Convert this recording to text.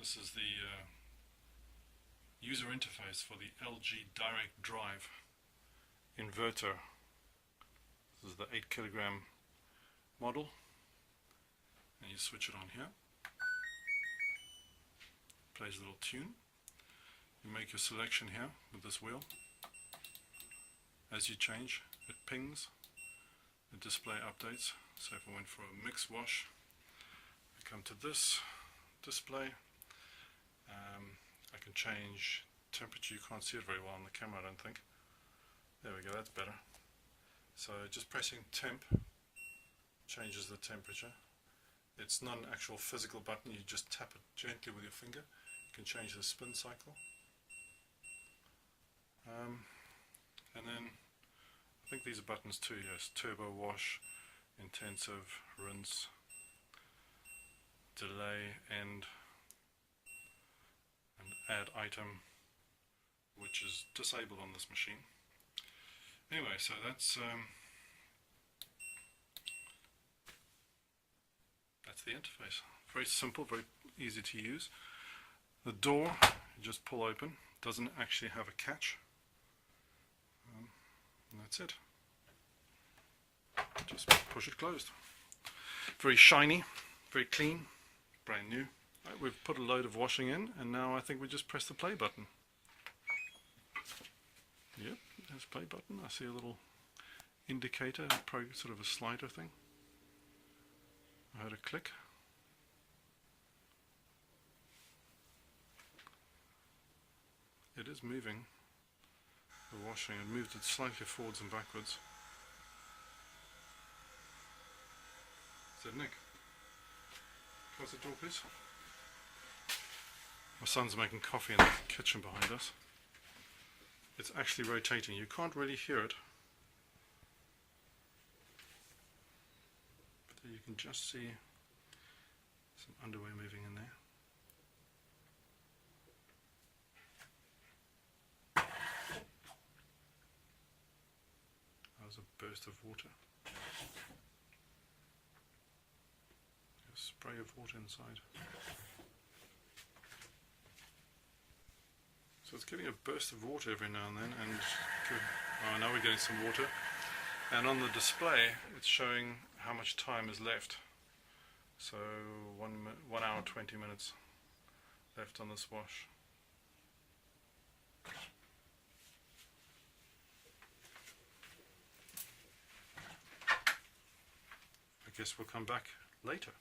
This is the user interface for the LG Direct Drive inverter. This is the 8 kilogram model, and you switch it on here. Plays a little tune. You make your selection here with this wheel. As you change, it pings. The display updates. So if I went for a mix wash, I come to this display. I can change temperature. You can't see it very well on the camera, I don't think. There we go, that's better. So just pressing temp changes the temperature. It's not an actual physical button, you just tap it gently with your finger. You can change the spin cycle. And then I think these are buttons too, yes. Turbo wash, intensive, rinse, delay, end, and add item, which is disabled on this machine. Anyway, so that's the interface. Very simple, very easy to use. The door you just pull open, doesn't actually have a catch. And that's it. Just push it closed. Very shiny, very clean, brand new. Right, we've put a load of washing in, and now I think we just press the play button. Yep, there's play button. I see a little indicator, probably sort of a slider thing. I heard a click. It is moving. The washing, it moved it slightly forwards and backwards. Is that Nick? Close the door, please. My son's making coffee in the kitchen behind us. It's actually rotating. You can't really hear it, but you can just see some underwear moving in there. That was a burst of water. A spray of water inside. So it's giving a burst of water every now and then, and oh, now we're getting some water. And on the display, it's showing how much time is left. So 1 hour 20 minutes left on this wash. I guess we'll come back later.